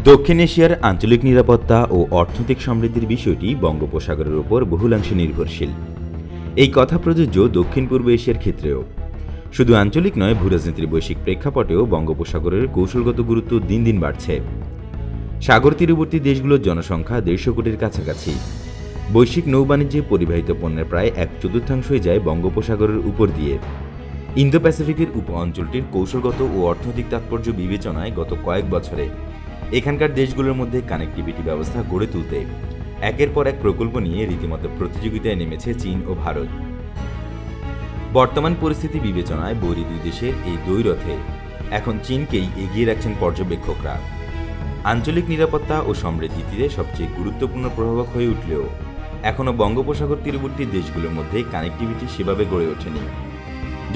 দক্ষিণ এশিয়ার আঞ্চলিক নিরাপত্তা ও অর্থনৈতিক সমৃদ্ধির বিষয়টি বঙ্গোপসাগরের উপর বহুলাংশে নির্ভরশীল। এই কথা প্রযোজ্য দক্ষিণ পূর্ব এশিয়ার ক্ষেত্রেও। শুধু আঞ্চলিক নয়, ভূরাজনীতির বৈশ্বিক প্রেক্ষাপটেও বঙ্গোপসাগরের কৌশলগত গুরুত্ব দিন দিন বাড়ছে। সাগর তীরবর্তী দেশগুলোর জনসংখ্যা 150 কোটির কাছাকাছি। বৈশ্বিক নৌবাণিজ্যে পরিবাহিত পণ্যের প্রায় 1/4 যায় বঙ্গোপসাগরের উপর দিয়ে। ইন্দো প্যাসিফিকের উপ অঞ্চলটির কৌশলগত ও অর্থনৈতিক তাৎপর্য বিবেচনায় গত কয়েক বছরে এখানকার দেশগুলোর মধ্যে কানেক্টিভিটি ব্যবস্থা গড়ে তুলতে একের পর এক প্রকল্প নিয়ে রীতিমতো প্রতিযোগিতায় নেমেছে চীন ও ভারত। বর্তমান পরিস্থিতি বিবেচনায় বৈরী দুই দেশের এই দ্বৈরথে এখন চীনকেই এগিয়ে রাখছেন পর্যবেক্ষকরা। আঞ্চলিক নিরাপত্তা ও সমৃদ্ধিতে সবচেয়ে গুরুত্বপূর্ণ প্রভাবক হয়ে উঠলেও এখনও বঙ্গোপসাগর তীরবর্তী দেশগুলোর মধ্যে কানেক্টিভিটি সেভাবে গড়ে ওঠেনি।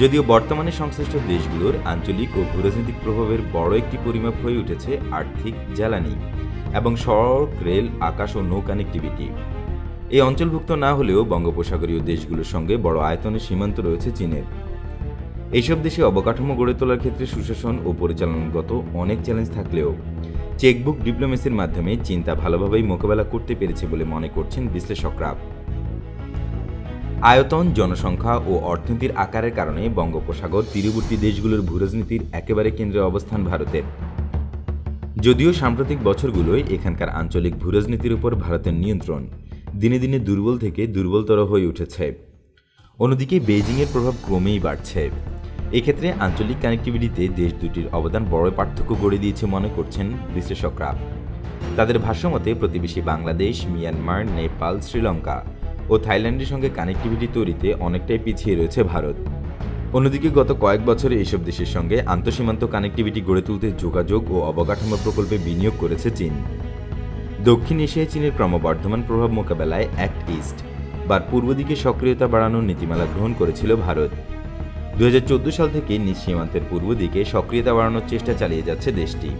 যদিও বর্তমানে সংশ্লিষ্ট দেশগুলোর আঞ্চলিক ও ভূরাজনৈতিক প্রভাবের বড় একটি পরিমাপ হয়ে উঠেছে আর্থিক, জ্বালানি এবং সড়ক, রেল, আকাশ ও নৌ কানেক্টিভিটি। এই অঞ্চলভুক্ত না হলেও বঙ্গোপসাগরীয় দেশগুলোর সঙ্গে বড় আয়তনের সীমান্ত রয়েছে চীনের। এইসব দেশে অবকাঠামো গড়ে তোলার ক্ষেত্রে সুশাসন ও পরিচালনাগত অনেক চ্যালেঞ্জ থাকলেও চেকবুক ডিপ্লোমেসির মাধ্যমে চীন তা ভালোভাবেই মোকাবেলা করতে পেরেছে বলে মনে করছেন বিশ্লেষকরা। আয়তন, জনসংখ্যা ও অর্থনীতির আকারের কারণে বঙ্গোপসাগর তীরবর্তী দেশগুলোর ভূরাজনীতির একেবারে কেন্দ্রে অবস্থান ভারতের। যদিও সাম্প্রতিক বছরগুলোয় এখানকার আঞ্চলিক ভূরাজনীতির উপর ভারতের নিয়ন্ত্রণ দিনে দিনে দুর্বল থেকে দুর্বলতর হয়ে উঠেছে। অন্যদিকে বেইজিংয়ের প্রভাব ক্রমেই বাড়ছে। এক্ষেত্রে আঞ্চলিক কানেক্টিভিটিতে দেশ দুটির অবদান বড় পার্থক্য গড়ে দিয়েছে মনে করছেন বিশ্লেষকরা। তাদের ভাষ্যমতে প্রতিবেশী বাংলাদেশ, মিয়ানমার, নেপাল, শ্রীলঙ্কা ও থাইল্যান্ডের সঙ্গে কানেক্টিভিটি তৈরিতে অনেকটাই পিছিয়ে রয়েছে ভারত। অন্যদিকে গত কয়েক বছরে এসব দেশের সঙ্গে আন্তঃসীমান্ত কানেক্টিভিটি গড়ে তুলতে যোগাযোগ ও অবকাঠামো প্রকল্পে বিনিয়োগ করেছে চীন। দক্ষিণ এশিয়ায় চীনের ক্রমবর্ধমান প্রভাব মোকাবেলায় অ্যাক্ট ইস্ট বা পূর্ব দিকে সক্রিয়তা বাড়ানোর নীতিমালা গ্রহণ করেছিল ভারত। 2014 সাল থেকে নিজ সীমান্তের পূর্ব দিকে সক্রিয়তা বাড়ানোর চেষ্টা চালিয়ে যাচ্ছে দেশটি।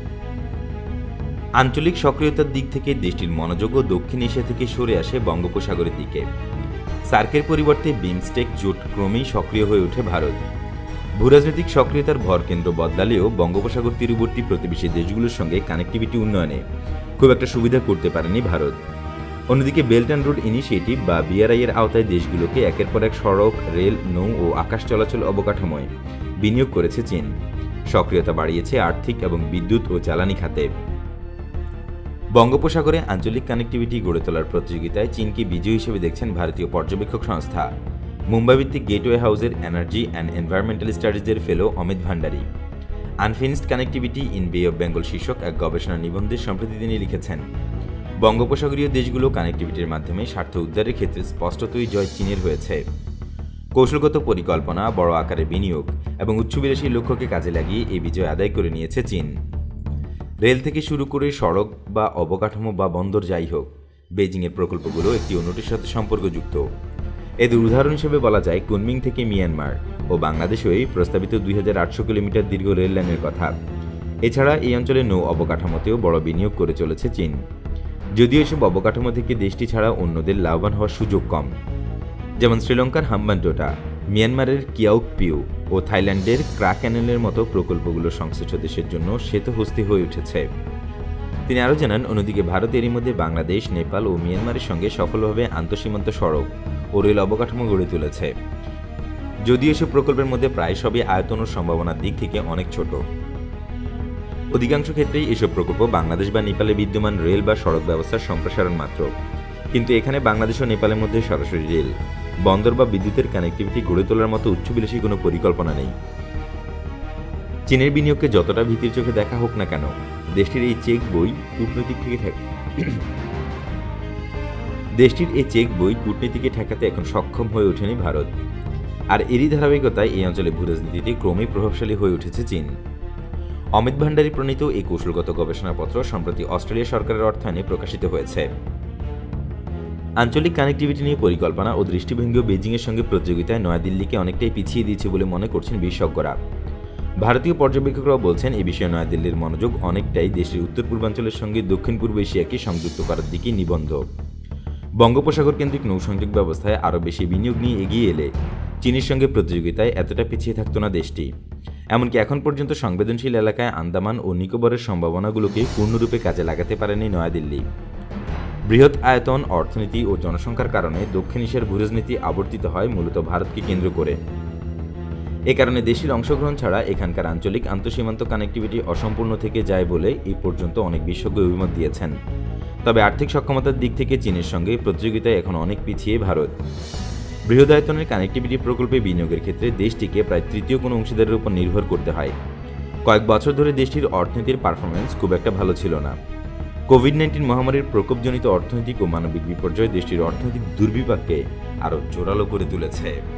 আঞ্চলিক সক্রিয়তার দিক থেকে দেশটির মনোযোগও দক্ষিণ এশিয়া থেকে সরে আসে বঙ্গোপসাগরের দিকে। সার্কের পরিবর্তে বিমস্টেক জোট ক্রমেই সক্রিয় হয়ে ওঠে ভারত। ভূরাজনৈতিক সক্রিয়তার ভরকেন্দ্র বদলালেও বঙ্গোপসাগর তীরবর্তী প্রতিবেশী দেশগুলোর সঙ্গে কানেক্টিভিটি উন্নয়নে খুব একটা সুবিধা করতে পারেনি ভারত। অন্যদিকে বেল্ট অ্যান্ড রোড ইনিশিয়েটিভ বা BRI এর আওতায় দেশগুলোকে একের পর এক সড়ক, রেল, নৌ ও আকাশ চলাচল অবকাঠামোয় বিনিয়োগ করেছে চীন। সক্রিয়তা বাড়িয়েছে আর্থিক এবং বিদ্যুৎ ও জ্বালানি খাতে। বঙ্গোপসাগরে আঞ্চলিক কানেক্টিভিটি গড়ে তোলার প্রতিযোগিতায় চীনকে বিজয়ী হিসেবে দেখছেন ভারতীয় পর্যবেক্ষক সংস্থা মুম্বাই ভিত্তিক গেটওয়ে হাউসের এনার্জি অ্যান্ড এনভায়রনমেন্টাল স্টাডিজের fellow Amit Bhandari. Unfinished connectivity in Bay of Bengal শীর্ষক এক গবেষণা নিবন্ধে সম্প্রতি তিনি লিখেছেন, বঙ্গোপসাগরীয় দেশগুলো কানেক্টিভিটির মাধ্যমে স্বার্থ উদ্ধারের ক্ষেত্রে স্পষ্টতই জয় চীনের হয়েছে। কৌশলগত পরিকল্পনা, বড় আকারে বিনিয়োগ এবং উচ্চবিলাসী লক্ষ্যকে কাজে লাগিয়ে এই বিজয় আদায় করে নিয়েছে চীন। রেল থেকে শুরু করে সড়ক বা অবকাঠামো বা বন্দর যাই হোক, বেইজিংয়ের প্রকল্পগুলো একটি অন্যটির সাথে সম্পর্কযুক্ত। এদের উদাহরণ হিসেবে বলা যায় কুনমিং থেকে মিয়ানমার ও বাংলাদেশ হয়ে প্রস্তাবিত 2800 কিলোমিটার দীর্ঘ রেল লাইনের কথা। এছাড়া এই অঞ্চলে নৌ অবকাঠামোতেও বড় বিনিয়োগ করে চলেছে চীন। যদিও এসব অবকাঠামো থেকে দেশটি ছাড়া অন্যদের লাভবান হওয়ার সুযোগ কম। যেমন শ্রীলঙ্কার হাম্বানটোটা, মিয়ানমারের কিয়াউকপিউ ও থাইল্যান্ডের ক্রাক্যানেলের মতো প্রকল্পগুলো সংশ্লিষ্ট দেশের জন্য শ্বেতহস্তি হয়ে উঠেছে। তিনি আরও জানান, অন্যদিকে ভারত এরই মধ্যে বাংলাদেশ, নেপাল ও মিয়ানমারের সঙ্গে সফলভাবে আন্তঃসীমান্ত সড়ক ও রেল অবকাঠামো গড়ে তুলেছে। যদিও এসব প্রকল্পের মধ্যে প্রায় সবই আয়তন ও সম্ভাবনার দিক থেকে অনেক ছোট। অধিকাংশ ক্ষেত্রেই এসব প্রকল্প বাংলাদেশ বা নেপালে বিদ্যমান রেল বা সড়ক ব্যবস্থার সম্প্রসারণ মাত্র। কিন্তু এখানে বাংলাদেশ ও নেপালের মধ্যে সরাসরি রেল, বন্দর বা বিদ্যুতের কানেক্টিভিটি গড়ে তোলার মতো উচ্চবিলাসী কোনো পরিকল্পনা নেই। চীনের বিনিয়োগকে যতটা ভীতির চোখে দেখা হোক না কেন, দেশটির এই চেক বই কূটনীতিকে ঠেকাতে এখন সক্ষম হয়ে ওঠেনি ভারত। আর এরই ধারাবাহিকতায় এই অঞ্চলে ভূরাজনীতিতে ক্রমেই প্রভাবশালী হয়ে উঠেছে চীন। অমিত ভান্ডারী প্রণীত এই কৌশলগত গবেষণাপত্র সম্প্রতি অস্ট্রেলিয়া সরকারের অর্থায়নে প্রকাশিত হয়েছে। আঞ্চলিক কানেক্টিভিটি নিয়ে পরিকল্পনা ও দৃষ্টিভঙ্গিও বেইজিংয়ের সঙ্গে প্রতিযোগিতায় নয়াদিল্লিকে অনেকটাই পিছিয়ে দিয়েছে বলে মনে করছেন বিশেষজ্ঞরা। ভারতীয় পর্যবেক্ষকরাও বলছেন, এই বিষয়ে নয়াদিল্লির মনোযোগ অনেকটাই দেশের উত্তর পূর্বাঞ্চলের সঙ্গে দক্ষিণ পূর্ব এশিয়াকে সংযুক্ত করার দিকে নিবদ্ধ। বঙ্গোপসাগর কেন্দ্রিক নৌসংযোগ ব্যবস্থায় আরও বেশি বিনিয়োগ নিয়ে এগিয়ে এলে চীনের সঙ্গে প্রতিযোগিতায় এতটা পিছিয়ে থাকত না দেশটি। এমনকি এখন পর্যন্ত সংবেদনশীল এলাকায় আন্দামান ও নিকোবরের সম্ভাবনাগুলোকে পূর্ণরূপে কাজে লাগাতে পারেনি নয়াদিল্লি। বৃহৎ আয়তন, অর্থনীতি ও জনসংখ্যার কারণে দক্ষিণ এশিয়ার ভূরাজনীতি আবর্তিত হয় মূলত ভারতকে কেন্দ্র করে। এ কারণে দেশের অংশগ্রহণ ছাড়া এখানকার আঞ্চলিক আন্তঃসীমান্ত কানেক্টিভিটি অসম্পূর্ণ থেকে যায় বলে এই পর্যন্ত অনেক বিশেষজ্ঞ অভিমত দিয়েছেন। তবে আর্থিক সক্ষমতার দিক থেকে চীনের সঙ্গে প্রতিযোগিতায় এখন অনেক পিছিয়ে ভারত। বৃহদায়তনের কানেক্টিভিটি প্রকল্পে বিনিয়োগের ক্ষেত্রে দেশটিকে প্রায় তৃতীয় কোনো অংশীদারের উপর নির্ভর করতে হয়। কয়েক বছর ধরে দেশটির অর্থনীতির পারফরমেন্স খুব একটা ভালো ছিল না। কোভিড-19 মহামারীর প্রকোপজনিত অর্থনৈতিক ও মানবিক বিপর্যয় দেশটির অর্থনৈতিক দুর্বিপাককে আরও জোরালো করে তুলেছে।